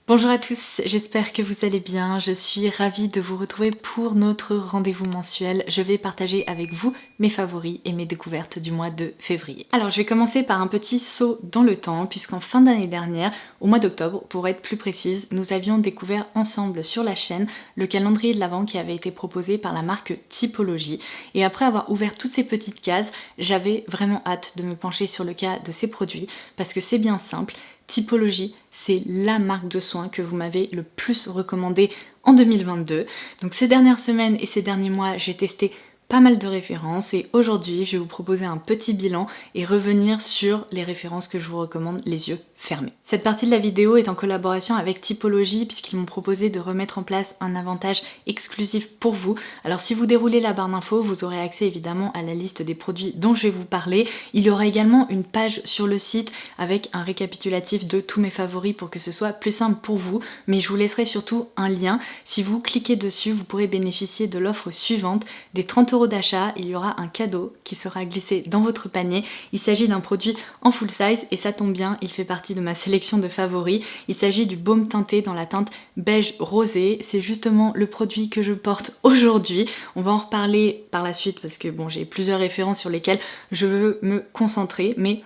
Bonjour à tous, j'espère que vous allez bien. Je suis ravie de vous retrouver pour notre rendez-vous mensuel. Je vais partager avec vous mes favoris et mes découvertes du mois de février. Alors je vais commencer par un petit saut dans le temps puisqu'en fin d'année dernière, au mois d'octobre pour être plus précise, nous avions découvert ensemble sur la chaîne le calendrier de l'Avent qui avait été proposé par la marque Typologie. Et après avoir ouvert toutes ces petites cases, j'avais vraiment hâte de me pencher sur le cas de ces produits parce que c'est bien simple. Typologie, c'est la marque de soins que vous m'avez le plus recommandé en 2022. Donc ces dernières semaines et ces derniers mois, j'ai testé pas mal de références et aujourd'hui, je vais vous proposer un petit bilan et revenir sur les références que je vous recommande les yeux fermés. Cette partie de la vidéo est en collaboration avec Typologie puisqu'ils m'ont proposé de remettre en place un avantage exclusif pour vous. Alors si vous déroulez la barre d'infos, vous aurez accès évidemment à la liste des produits dont je vais vous parler. Il y aura également une page sur le site avec un récapitulatif de tous mes favoris pour que ce soit plus simple pour vous, mais je vous laisserai surtout un lien. Si vous cliquez dessus, vous pourrez bénéficier de l'offre suivante. Des 30 € d'achat, il y aura un cadeau qui sera glissé dans votre panier. Il s'agit d'un produit en full size et ça tombe bien, il fait partie de ma sélection de favoris. Il s'agit du baume teinté dans la teinte beige rosé. C'est justement le produit que je porte aujourd'hui. On va en reparler par la suite parce que bon, j'ai plusieurs références sur lesquelles je veux me concentrer, mais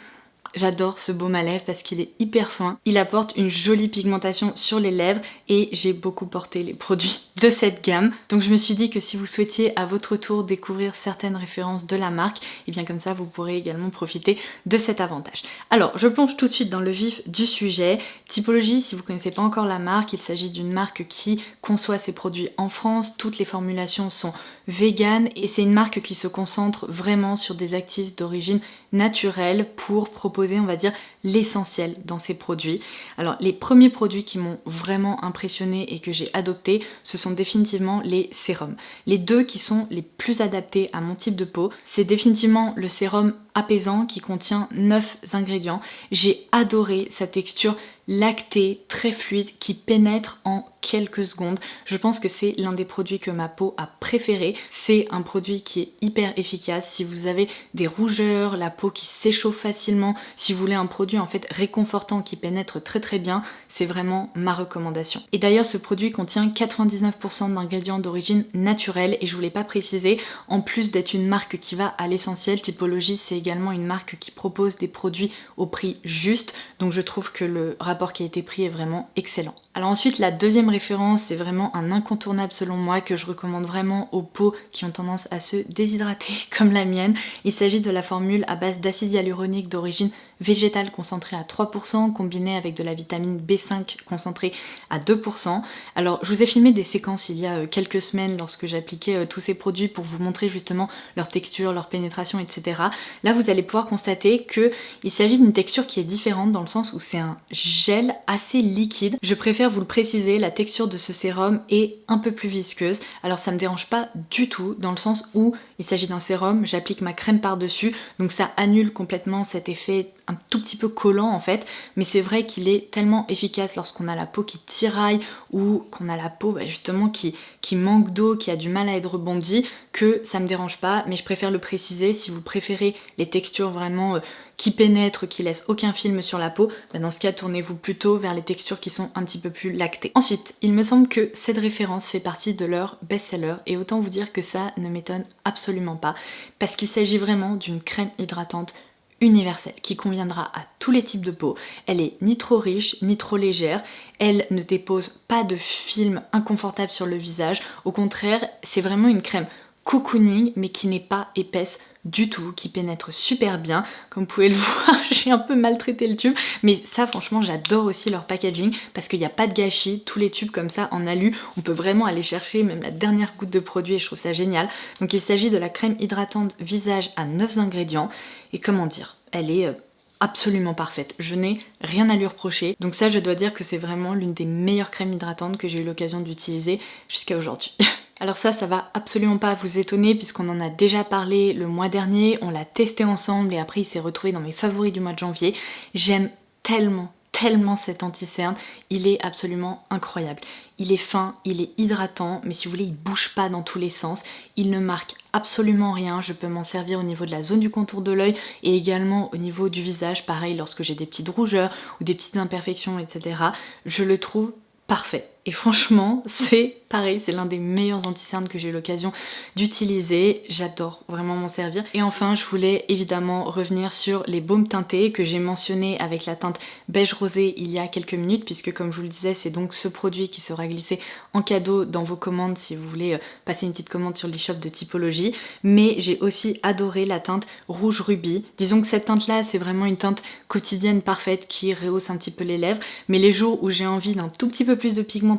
j'adore ce baume à lèvres parce qu'il est hyper fin. Il apporte une jolie pigmentation sur les lèvres et j'ai beaucoup porté les produits de cette gamme. Donc je me suis dit que si vous souhaitiez à votre tour découvrir certaines références de la marque, et bien comme ça vous pourrez également profiter de cet avantage. Alors je plonge tout de suite dans le vif du sujet. Typologie, si vous ne connaissez pas encore la marque, il s'agit d'une marque qui conçoit ses produits en France. Toutes les formulations sont vegan et c'est une marque qui se concentre vraiment sur des actifs d'origine naturelle pour proposer, on va dire, l'essentiel dans ses produits. Alors les premiers produits qui m'ont vraiment impressionné et que j'ai adopté, ce sont définitivement les sérums. Les deux qui sont les plus adaptés à mon type de peau, c'est définitivement le sérum apaisant qui contient 9 ingrédients. J'ai adoré sa texture lactée, très fluide, qui pénètre en quelques secondes. Je pense que c'est l'un des produits que ma peau a préféré. C'est un produit qui est hyper efficace. Si vous avez des rougeurs, la peau qui s'échauffe facilement, si vous voulez un produit en fait réconfortant qui pénètre très très bien, c'est vraiment ma recommandation. Et d'ailleurs ce produit contient 99% d'ingrédients d'origine naturelle et je voulais pas préciser, en plus d'être une marque qui va à l'essentiel, Typologie c'est également une marque qui propose des produits au prix juste, donc je trouve que le rapport qualité-prix est vraiment excellent. Alors ensuite la deuxième référence, c'est vraiment un incontournable selon moi que je recommande vraiment aux peaux qui ont tendance à se déshydrater comme la mienne. Il s'agit de la formule à base d'acide hyaluronique d'origine végétale concentrée à 3% combinée avec de la vitamine B5 concentrée à 2%. Alors je vous ai filmé des séquences il y a quelques semaines lorsque j'appliquais tous ces produits pour vous montrer justement leur texture, leur pénétration, etc. Là vous allez pouvoir constater qu'il s'agit d'une texture qui est différente dans le sens où c'est un gel assez liquide. Je préfère vous le préciser, la texture de ce sérum est un peu plus visqueuse. Alors ça me dérange pas du tout dans le sens où il s'agit d'un sérum, j'applique ma crème par-dessus, donc ça annule complètement cet effet un tout petit peu collant en fait, mais c'est vrai qu'il est tellement efficace lorsqu'on a la peau qui tiraille ou qu'on a la peau justement qui manque d'eau, qui a du mal à être rebondie, que ça me dérange pas, mais je préfère le préciser. Si vous préférez les textures vraiment qui pénètrent, qui laissent aucun film sur la peau, dans ce cas tournez-vous plutôt vers les textures qui sont un petit peu plus lactées. Ensuite, il me semble que cette référence fait partie de leur best-seller et autant vous dire que ça ne m'étonne absolument pas parce qu'il s'agit vraiment d'une crème hydratante universelle qui conviendra à tous les types de peau. Elle est ni trop riche ni trop légère, elle ne dépose pas de film inconfortable sur le visage, au contraire c'est vraiment une crème cocooning mais qui n'est pas épaisse du tout, qui pénètre super bien. Comme vous pouvez le voir, j'ai un peu maltraité le tube, mais ça franchement j'adore aussi leur packaging parce qu'il n'y a pas de gâchis, tous les tubes comme ça en alu, on peut vraiment aller chercher même la dernière goutte de produit et je trouve ça génial. Donc il s'agit de la crème hydratante visage à 9 ingrédients et comment dire, elle est absolument parfaite, je n'ai rien à lui reprocher. Donc ça je dois dire que c'est vraiment l'une des meilleures crèmes hydratantes que j'ai eu l'occasion d'utiliser jusqu'à aujourd'hui. Alors ça va absolument pas vous étonner puisqu'on en a déjà parlé le mois dernier, on l'a testé ensemble et après il s'est retrouvé dans mes favoris du mois de janvier. J'aime tellement cet anti-cerne, il est absolument incroyable. Il est fin, il est hydratant, mais si vous voulez il bouge pas dans tous les sens, il ne marque absolument rien, je peux m'en servir au niveau de la zone du contour de l'œil et également au niveau du visage, pareil lorsque j'ai des petites rougeurs ou des petites imperfections, etc. Je le trouve parfait. Et franchement, c'est pareil, c'est l'un des meilleurs anti-cernes que j'ai eu l'occasion d'utiliser. J'adore vraiment m'en servir. Et enfin, je voulais évidemment revenir sur les baumes teintés que j'ai mentionné avec la teinte beige rosé il y a quelques minutes, puisque comme je vous le disais, c'est donc ce produit qui sera glissé en cadeau dans vos commandes si vous voulez passer une petite commande sur l'e-shop de Typologie. Mais j'ai aussi adoré la teinte rouge rubis. Disons que cette teinte-là, c'est vraiment une teinte quotidienne parfaite qui rehausse un petit peu les lèvres. Mais les jours où j'ai envie d'un tout petit peu plus de pigmentation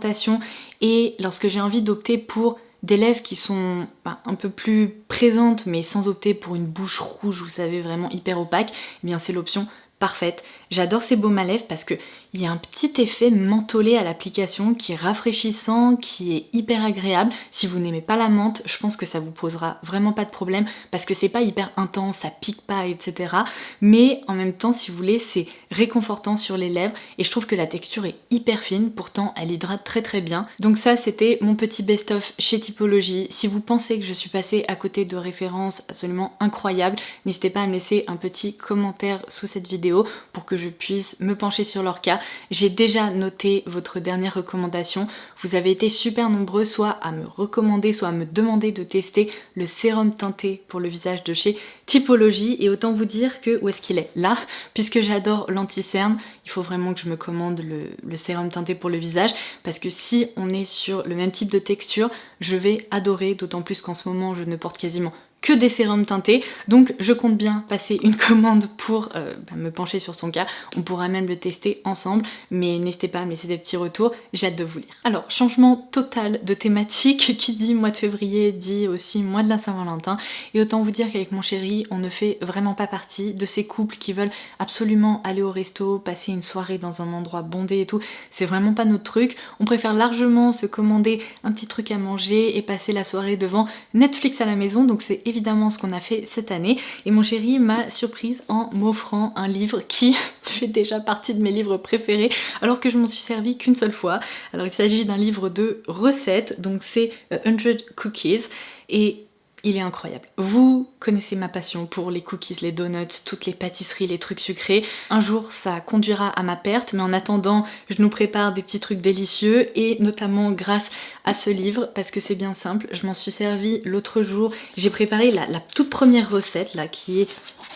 et lorsque j'ai envie d'opter pour des lèvres qui sont un peu plus présentes mais sans opter pour une bouche rouge, vous savez, vraiment hyper opaque, eh bien c'est l'option parfaite. J'adore ces baumes à lèvres parce qu'il y a un petit effet mentholé à l'application qui est rafraîchissant, qui est hyper agréable. Si vous n'aimez pas la menthe, je pense que ça vous posera vraiment pas de problème parce que c'est pas hyper intense, ça pique pas, etc. Mais en même temps, si vous voulez, c'est réconfortant sur les lèvres et je trouve que la texture est hyper fine, pourtant elle hydrate très très bien. Donc ça, c'était mon petit best-of chez Typologie. Si vous pensez que je suis passée à côté de références absolument incroyables, n'hésitez pas à me laisser un petit commentaire sous cette vidéo pour que je puisse me pencher sur leur cas. J'ai déjà noté votre dernière recommandation. Vous avez été super nombreux soit à me recommander, soit à me demander de tester le sérum teinté pour le visage de chez Typologie. Et autant vous dire que, où est-ce qu'il est? Là, puisque j'adore l'anti-cerne, il faut vraiment que je me commande le sérum teinté pour le visage parce que si on est sur le même type de texture, je vais adorer, d'autant plus qu'en ce moment je ne porte quasiment que des sérums teintés, donc je compte bien passer une commande pour me pencher sur son cas. On pourra même le tester ensemble, mais n'hésitez pas à me laisser des petits retours, j'ai hâte de vous lire. Alors, changement total de thématique, qui dit mois de février dit aussi mois de la Saint-Valentin, et autant vous dire qu'avec mon chéri, on ne fait vraiment pas partie de ces couples qui veulent absolument aller au resto, passer une soirée dans un endroit bondé et tout, c'est vraiment pas notre truc. On préfère largement se commander un petit truc à manger et passer la soirée devant Netflix à la maison, donc c'est évidemment ce qu'on a fait cette année. Et mon chéri m'a surprise en m'offrant un livre qui fait déjà partie de mes livres préférés, alors que je m'en suis servi qu'une seule fois. Alors il s'agit d'un livre de recettes, donc c'est 100 Cookies, et il est incroyable. Vous connaissez ma passion pour les cookies, les donuts, toutes les pâtisseries, les trucs sucrés. Un jour, ça conduira à ma perte, mais en attendant, je nous prépare des petits trucs délicieux et notamment grâce à ce livre, parce que c'est bien simple, je m'en suis servi l'autre jour. J'ai préparé la toute première recette, là, qui est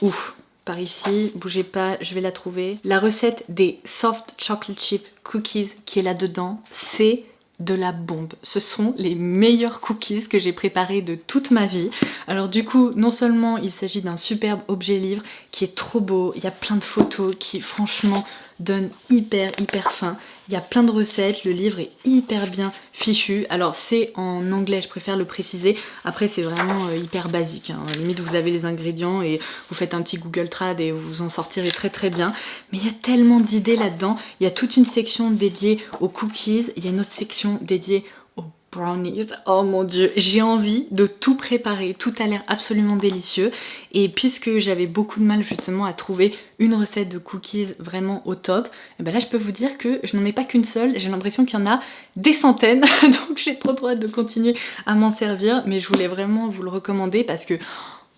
ouf. Par ici, bougez pas, je vais la trouver. La recette des soft chocolate chip cookies qui est là-dedans, c'est de la bombe. Ce sont les meilleurs cookies que j'ai préparés de toute ma vie. Alors du coup, non seulement il s'agit d'un superbe objet livre qui est trop beau, il y a plein de photos qui franchement donnent hyper faim. Il y a plein de recettes, le livre est hyper bien fichu. Alors c'est en anglais, je préfère le préciser. Après c'est vraiment hyper basique, hein. Limite vous avez les ingrédients et vous faites un petit Google Trad et vous en sortirez très bien. Mais il y a tellement d'idées là-dedans. Il y a toute une section dédiée aux cookies, il y a une autre section dédiée aux brownies. Oh mon dieu, j'ai envie de tout préparer, tout a l'air absolument délicieux. Et puisque j'avais beaucoup de mal justement à trouver une recette de cookies vraiment au top, et ben là je peux vous dire que je n'en ai pas qu'une seule, j'ai l'impression qu'il y en a des centaines, donc j'ai trop hâte de continuer à m'en servir, mais je voulais vraiment vous le recommander parce que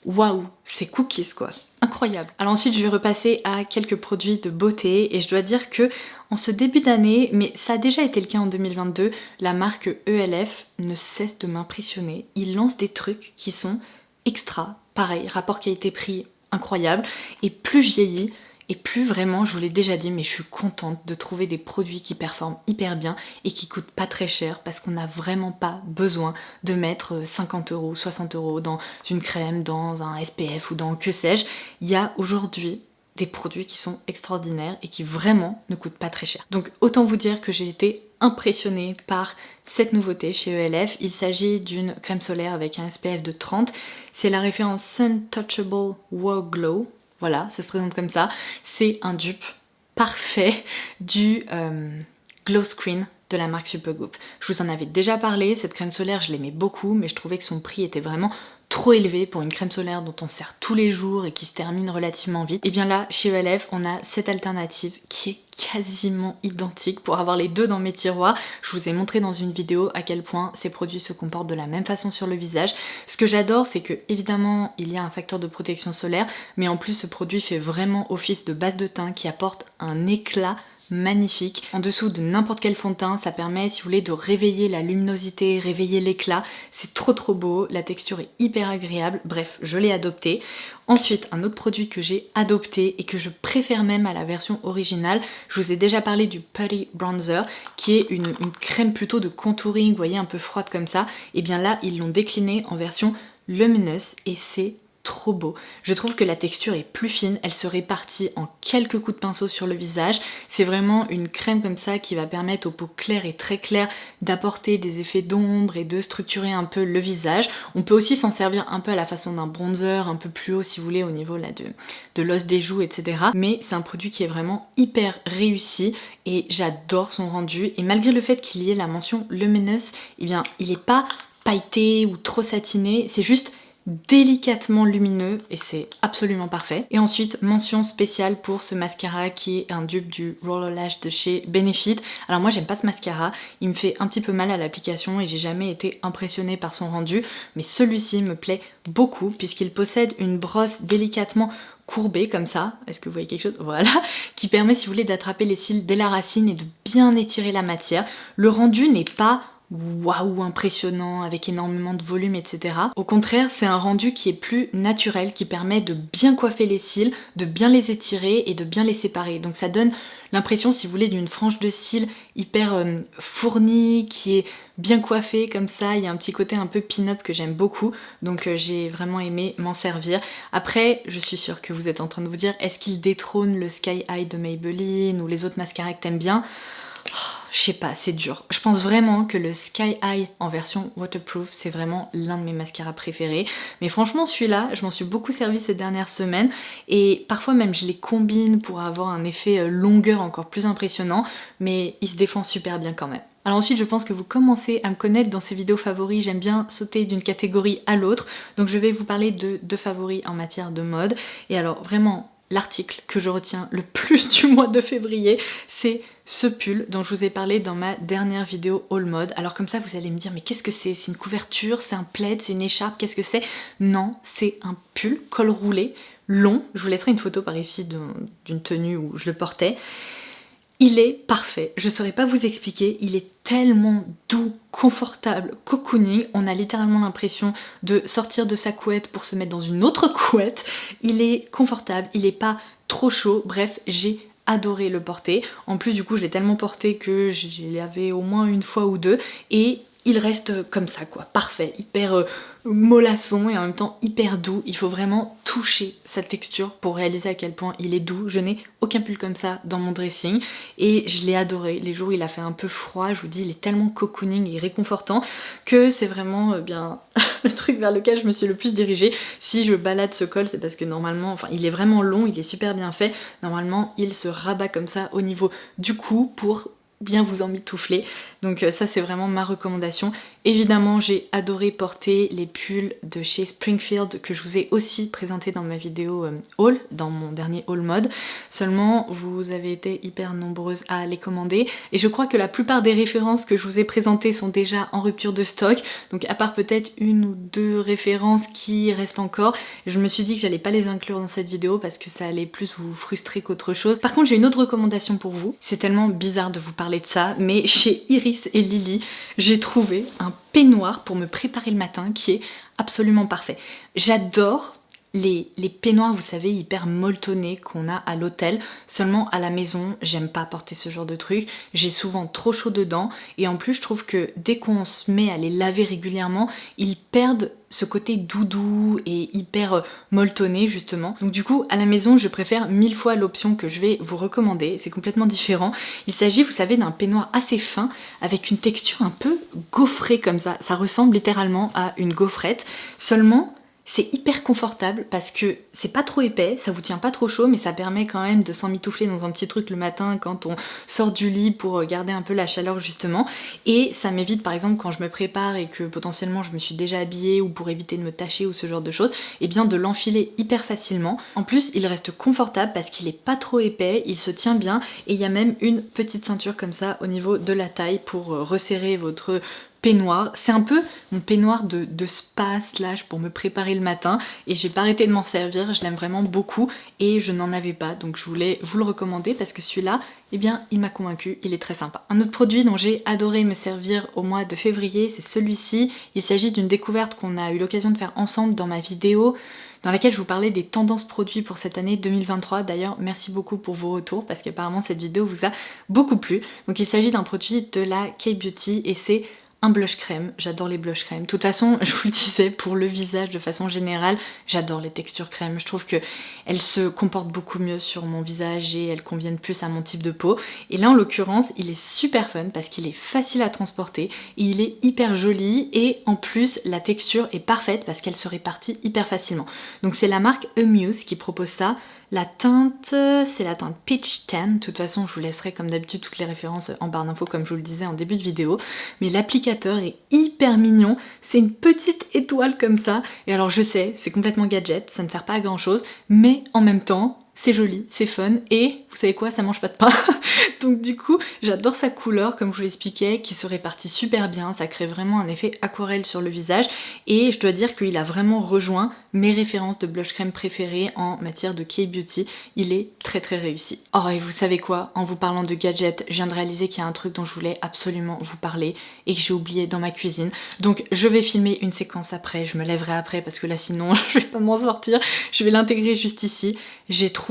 waouh, c'est cookies quoi, incroyable. Alors ensuite je vais repasser à quelques produits de beauté et je dois dire que en ce début d'année, mais ça a déjà été le cas en 2022, la marque ELF ne cesse de m'impressionner. Ils lancent des trucs qui sont extra, pareil, rapport qualité-prix incroyable, et plus je vieillis, et plus vraiment, je vous l'ai déjà dit, mais je suis contente de trouver des produits qui performent hyper bien et qui coûtent pas très cher parce qu'on n'a vraiment pas besoin de mettre 50 €, 60 € dans une crème, dans un SPF ou dans que sais-je. Il y a aujourd'hui des produits qui sont extraordinaires et qui vraiment ne coûtent pas très cher. Donc autant vous dire que j'ai été impressionnée par cette nouveauté chez ELF. Il s'agit d'une crème solaire avec un SPF de 30. C'est la référence Sun Touchable Wow Glow. Voilà, ça se présente comme ça. C'est un dupe parfait du Glow Screen de la marque Supergoop. Je vous en avais déjà parlé, cette crème solaire je l'aimais beaucoup, mais je trouvais que son prix était vraiment trop élevé pour une crème solaire dont on sert tous les jours et qui se termine relativement vite. Et bien là, chez ELF, on a cette alternative qui est quasiment identique pour avoir les deux dans mes tiroirs. Je vous ai montré dans une vidéo à quel point ces produits se comportent de la même façon sur le visage. Ce que j'adore, c'est que évidemment il y a un facteur de protection solaire, mais en plus ce produit fait vraiment office de base de teint qui apporte un éclat magnifique. En dessous de n'importe quel fond de teint, ça permet, si vous voulez, de réveiller la luminosité, réveiller l'éclat. C'est trop beau, la texture est hyper agréable. Bref, je l'ai adopté. Ensuite, un autre produit que j'ai adopté et que je préfère même à la version originale, je vous ai déjà parlé du Putty Bronzer, qui est une crème plutôt de contouring, vous voyez, un peu froide comme ça. Et bien là, ils l'ont décliné en version lumineuse et c'est trop beau. Je trouve que la texture est plus fine, elle se répartit en quelques coups de pinceau sur le visage. C'est vraiment une crème comme ça qui va permettre aux peaux claires et très claires d'apporter des effets d'ombre et de structurer un peu le visage. On peut aussi s'en servir un peu à la façon d'un bronzer, un peu plus haut si vous voulez au niveau là de l'os des joues, etc. Mais c'est un produit qui est vraiment hyper réussi et j'adore son rendu. Et malgré le fait qu'il y ait la mention lumineuse, eh bien il n'est pas pailleté ou trop satiné, c'est juste délicatement lumineux et c'est absolument parfait. Et ensuite, mention spéciale pour ce mascara qui est un dupe du Roller Lash de chez Benefit. Alors moi j'aime pas ce mascara, il me fait un petit peu mal à l'application et j'ai jamais été impressionnée par son rendu, mais celui-ci me plaît beaucoup puisqu'il possède une brosse délicatement courbée comme ça, est-ce que vous voyez quelque chose? Voilà, qui permet si vous voulez d'attraper les cils dès la racine et de bien étirer la matière. Le rendu n'est pas waouh impressionnant avec énormément de volume, etc. Au contraire, c'est un rendu qui est plus naturel, qui permet de bien coiffer les cils, de bien les étirer et de bien les séparer. Donc ça donne l'impression, si vous voulez, d'une frange de cils hyper fournie, qui est bien coiffée comme ça. Il y a un petit côté un peu pin-up que j'aime beaucoup, donc j'ai vraiment aimé m'en servir. Après, je suis sûre que vous êtes en train de vous dire, est-ce qu'il détrône le Sky High de Maybelline ou les autres mascaras que t'aimes bien? Je sais pas, c'est dur. Je pense vraiment que le Sky High en version waterproof, c'est vraiment l'un de mes mascaras préférés. Mais franchement, celui-là, je m'en suis beaucoup servi ces dernières semaines. Et parfois même, je les combine pour avoir un effet longueur encore plus impressionnant. Mais il se défend super bien quand même. Alors ensuite, je pense que vous commencez à me connaître dans ces vidéos favoris. J'aime bien sauter d'une catégorie à l'autre. Donc je vais vous parler de deux favoris en matière de mode. Et alors vraiment, l'article que je retiens le plus du mois de février, c'est ce pull dont je vous ai parlé dans ma dernière vidéo haul mode. Alors comme ça vous allez me dire mais qu'est-ce que c'est? C'est une couverture, c'est un plaid, c'est une écharpe, qu'est-ce que c'est? Non, c'est un pull col roulé, long. Je vous laisserai une photo par ici d'une tenue où je le portais. Il est parfait, je saurais pas vous expliquer, il est tellement doux, confortable, cocooning, on a littéralement l'impression de sortir de sa couette pour se mettre dans une autre couette. Il est confortable, il est pas trop chaud, bref, j'ai adoré le porter. En plus du coup je l'ai tellement porté que je l'avais au moins une fois ou deux et il reste comme ça quoi, parfait, hyper mollasson et en même temps hyper doux. Il faut vraiment toucher sa texture pour réaliser à quel point il est doux. Je n'ai aucun pull comme ça dans mon dressing et je l'ai adoré. Les jours où il a fait un peu froid, je vous dis, il est tellement cocooning et réconfortant que c'est vraiment bien le truc vers lequel je me suis le plus dirigée. Si je balade ce col, c'est parce que normalement, enfin il est vraiment long, il est super bien fait. Normalement, il se rabat comme ça au niveau du cou pour bien vous emmitoufler. Donc ça c'est vraiment ma recommandation. Évidemment j'ai adoré porter les pulls de chez Springfield que je vous ai aussi présenté dans ma vidéo haul, dans mon dernier haul mode. Seulement vous avez été hyper nombreuses à les commander et je crois que la plupart des références que je vous ai présentées sont déjà en rupture de stock. Donc à part peut-être une ou deux références qui restent encore, je me suis dit que j'allais pas les inclure dans cette vidéo parce que ça allait plus vous frustrer qu'autre chose. Par contre j'ai une autre recommandation pour vous. C'est tellement bizarre de vous parler de ça, mais chez Iris et Lily, j'ai trouvé un peignoir pour me préparer le matin qui est absolument parfait. J'adore les peignoirs, vous savez, hyper molletonnés qu'on a à l'hôtel. Seulement à la maison, j'aime pas porter ce genre de truc. J'ai souvent trop chaud dedans et en plus je trouve que dès qu'on se met à les laver régulièrement, ils perdent ce côté doudou et hyper molletonné justement. Donc du coup à la maison je préfère 1000 fois l'option que je vais vous recommander, c'est complètement différent. Il s'agit, vous savez, d'un peignoir assez fin avec une texture un peu gaufrée comme ça ressemble littéralement à une gaufrette, seulement c'est hyper confortable parce que c'est pas trop épais, ça vous tient pas trop chaud mais ça permet quand même de s'emmitoufler dans un petit truc le matin quand on sort du lit pour garder un peu la chaleur justement. Et ça m'évite par exemple quand je me prépare et que potentiellement je me suis déjà habillée ou pour éviter de me tacher ou ce genre de choses, et bien de l'enfiler hyper facilement. En plus il reste confortable parce qu'il est pas trop épais, il se tient bien et il y a même une petite ceinture comme ça au niveau de la taille pour resserrer votre peignoir. C'est un peu mon peignoir de spa slash pour me préparer le matin et j'ai pas arrêté de m'en servir, je l'aime vraiment beaucoup et je n'en avais pas donc je voulais vous le recommander parce que celui-là, eh bien il m'a convaincu, il est très sympa. Un autre produit dont j'ai adoré me servir au mois de février, c'est celui-ci. Il s'agit d'une découverte qu'on a eu l'occasion de faire ensemble dans ma vidéo dans laquelle je vous parlais des tendances produits pour cette année 2023. D'ailleurs, merci beaucoup pour vos retours parce qu'apparemment cette vidéo vous a beaucoup plu. Donc il s'agit d'un produit de la K-Beauty et c'est un blush crème. J'adore les blush crème. De toute façon, je vous le disais, pour le visage de façon générale, j'adore les textures crème. Je trouve qu'elles se comportent beaucoup mieux sur mon visage et elles conviennent plus à mon type de peau. Et là, en l'occurrence, il est super fun parce qu'il est facile à transporter et il est hyper joli et en plus, la texture est parfaite parce qu'elle se répartit hyper facilement. Donc c'est la marque Amuse qui propose ça. La teinte, c'est la teinte Peach Tan. De toute façon, je vous laisserai comme d'habitude toutes les références en barre d'infos comme je vous le disais en début de vidéo. Mais l'applicateur est hyper mignon. C'est une petite étoile comme ça. Et alors je sais, c'est complètement gadget, ça ne sert pas à grand chose. Mais en même temps, c'est joli, c'est fun et vous savez quoi, ça mange pas de pain. Donc du coup, j'adore sa couleur comme je vous l'expliquais, qui se répartit super bien, ça crée vraiment un effet aquarelle sur le visage et je dois dire qu'il a vraiment rejoint mes références de blush crème préférées en matière de K-Beauty. Il est très très réussi. Oh et vous savez quoi, en vous parlant de gadgets, je viens de réaliser qu'il y a un truc dont je voulais absolument vous parler et que j'ai oublié dans ma cuisine. Donc je vais filmer une séquence après, je me lèverai après parce que là sinon je vais pas m'en sortir. Je vais l'intégrer juste ici. J'ai trouvé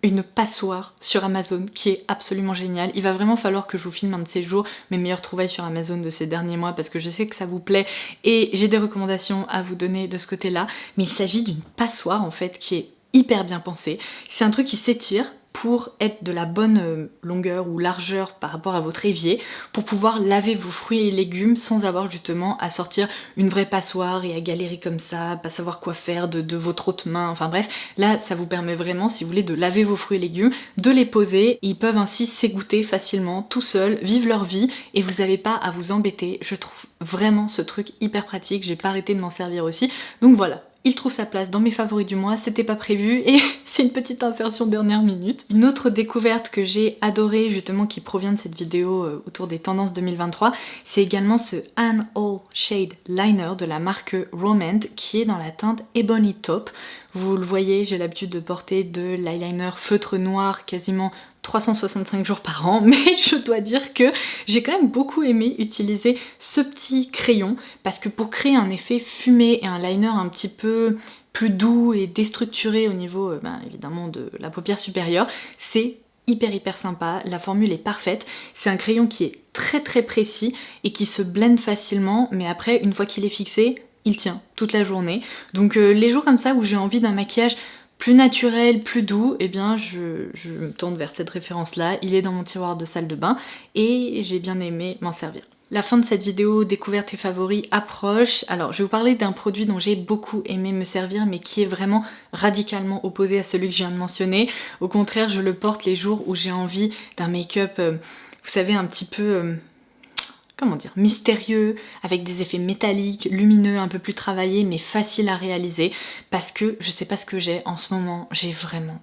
une passoire sur Amazon qui est absolument géniale. Il va vraiment falloir que je vous filme un de ces jours mes meilleures trouvailles sur Amazon de ces derniers mois parce que je sais que ça vous plaît et j'ai des recommandations à vous donner de ce côté-là. Mais il s'agit d'une passoire en fait qui est hyper bien pensée. C'est un truc qui s'étire pour être de la bonne longueur ou largeur par rapport à votre évier, pour pouvoir laver vos fruits et légumes sans avoir justement à sortir une vraie passoire et à galérer comme ça, pas savoir quoi faire de votre autre main, enfin bref, là ça vous permet vraiment, si vous voulez, de laver vos fruits et légumes, de les poser, et ils peuvent ainsi s'égoutter facilement, tout seuls, vivre leur vie, et vous n'avez pas à vous embêter. Je trouve vraiment ce truc hyper pratique, j'ai pas arrêté de m'en servir aussi, donc voilà. Il trouve sa place dans mes favoris du mois, c'était pas prévu et c'est une petite insertion dernière minute. Une autre découverte que j'ai adorée justement qui provient de cette vidéo autour des tendances 2023, c'est également ce An All Shade Liner de la marque Romand qui est dans la teinte Ebony Taupe. Vous le voyez, j'ai l'habitude de porter de l'eyeliner feutre noir quasiment 365 jours par an, mais je dois dire que j'ai quand même beaucoup aimé utiliser ce petit crayon parce que pour créer un effet fumé et un liner un petit peu plus doux et déstructuré au niveau évidemment de la paupière supérieure, c'est hyper sympa, la formule est parfaite, c'est un crayon qui est très précis et qui se blende facilement, mais après une fois qu'il est fixé, il tient toute la journée. Donc les jours comme ça où j'ai envie d'un maquillage plus naturel, plus doux, eh bien je me tourne vers cette référence-là. Il est dans mon tiroir de salle de bain et j'ai bien aimé m'en servir. La fin de cette vidéo découverte et favoris approche. Alors je vais vous parler d'un produit dont j'ai beaucoup aimé me servir mais qui est vraiment radicalement opposé à celui que je viens de mentionner. Au contraire, je le porte les jours où j'ai envie d'un make-up, vous savez, un petit peu... comment dire, mystérieux, avec des effets métalliques, lumineux, un peu plus travaillés, mais facile à réaliser, parce que je sais pas ce que j'ai en ce moment, j'ai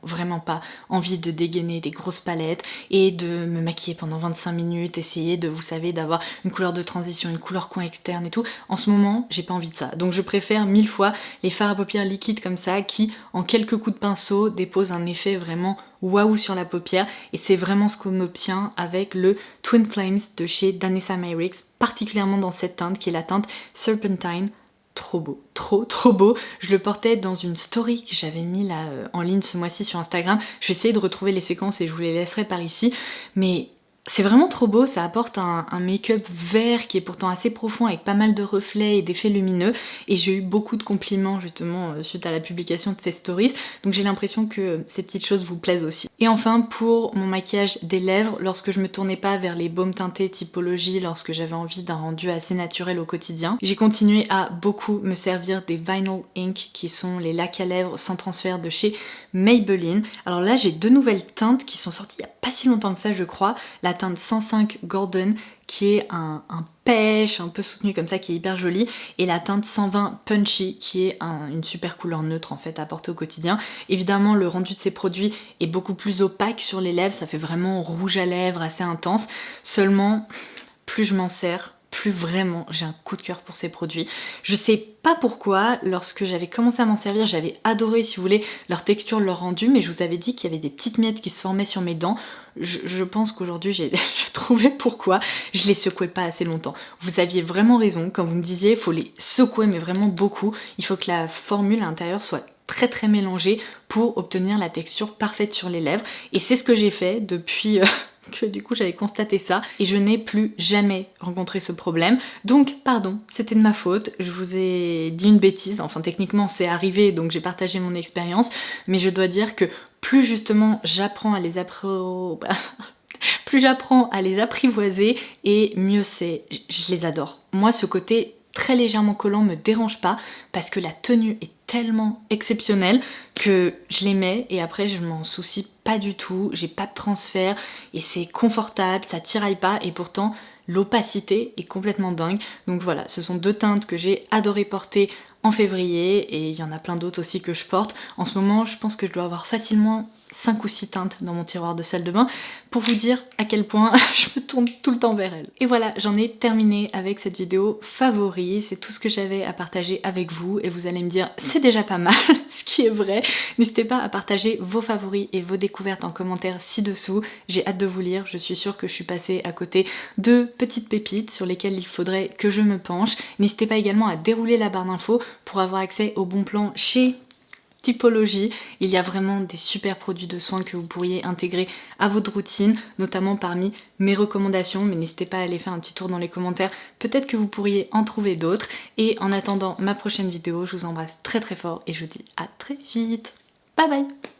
vraiment pas envie de dégainer des grosses palettes et de me maquiller pendant 25 minutes, essayer de, vous savez, d'avoir une couleur de transition, une couleur coin externe et tout. En ce moment, j'ai pas envie de ça. Donc je préfère 1000 fois les fards à paupières liquides comme ça, qui, en quelques coups de pinceau, déposent un effet vraiment waouh sur la paupière, et c'est vraiment ce qu'on obtient avec le Twin Flames de chez Danessa Myricks, particulièrement dans cette teinte qui est la teinte Serpentine. Trop beau, trop beau. Je le portais dans une story que j'avais mis là en ligne ce mois-ci sur Instagram. Je vais essayer de retrouver les séquences et je vous les laisserai par ici, mais c'est vraiment trop beau, ça apporte un make-up vert qui est pourtant assez profond avec pas mal de reflets et d'effets lumineux, et j'ai eu beaucoup de compliments justement suite à la publication de ces stories, donc j'ai l'impression que ces petites choses vous plaisent aussi. Et enfin, pour mon maquillage des lèvres, lorsque je me tournais pas vers les baumes teintés typologie, lorsque j'avais envie d'un rendu assez naturel au quotidien, j'ai continué à beaucoup me servir des Vinyl Ink qui sont les lacs à lèvres sans transfert de chez Maybelline. Alors là j'ai deux nouvelles teintes qui sont sorties il y a pas si longtemps que ça je crois, la teinte 105 Golden qui est un pêche un peu soutenu comme ça qui est hyper joli, et la teinte 120 Punchy qui est une super couleur neutre en fait à porter au quotidien. Évidemment le rendu de ces produits est beaucoup plus opaque sur les lèvres, ça fait vraiment rouge à lèvres assez intense, seulement plus je m'en sers, plus vraiment, j'ai un coup de cœur pour ces produits. Je sais pas pourquoi, lorsque j'avais commencé à m'en servir, j'avais adoré, si vous voulez, leur texture, leur rendu, mais je vous avais dit qu'il y avait des petites miettes qui se formaient sur mes dents. Je pense qu'aujourd'hui j'ai trouvé pourquoi je les secouais pas assez longtemps. Vous aviez vraiment raison quand vous me disiez il faut les secouer mais vraiment beaucoup. Il faut que la formule à l'intérieur soit très mélangée pour obtenir la texture parfaite sur les lèvres. Et c'est ce que j'ai fait depuis que du coup j'avais constaté ça et je n'ai plus jamais rencontré ce problème. Donc pardon, c'était de ma faute, je vous ai dit une bêtise, enfin techniquement c'est arrivé donc j'ai partagé mon expérience, mais je dois dire que plus justement j'apprends à les plus j'apprends à les apprivoiser et mieux c'est. Je les adore. Moi ce côté très légèrement collant me dérange pas parce que la tenue est tellement exceptionnelle que je les mets et après je m'en soucie pas du tout, j'ai pas de transfert et c'est confortable, ça tiraille pas et pourtant l'opacité est complètement dingue. Donc voilà, ce sont deux teintes que j'ai adoré porter en février et il y en a plein d'autres aussi que je porte. En ce moment, je pense que je dois avoir facilement 5 ou 6 teintes dans mon tiroir de salle de bain pour vous dire à quel point je me tourne tout le temps vers elles. Et voilà, j'en ai terminé avec cette vidéo favori, c'est tout ce que j'avais à partager avec vous et vous allez me dire c'est déjà pas mal, ce qui est vrai. N'hésitez pas à partager vos favoris et vos découvertes en commentaire ci-dessous, j'ai hâte de vous lire, je suis sûre que je suis passée à côté de petites pépites sur lesquelles il faudrait que je me penche. N'hésitez pas également à dérouler la barre d'infos pour avoir accès aux bons plans chez Typologie. Il y a vraiment des super produits de soins que vous pourriez intégrer à votre routine, notamment parmi mes recommandations, mais n'hésitez pas à aller faire un petit tour dans les commentaires, peut-être que vous pourriez en trouver d'autres. Et en attendant ma prochaine vidéo, je vous embrasse très fort et je vous dis à très vite. Bye bye.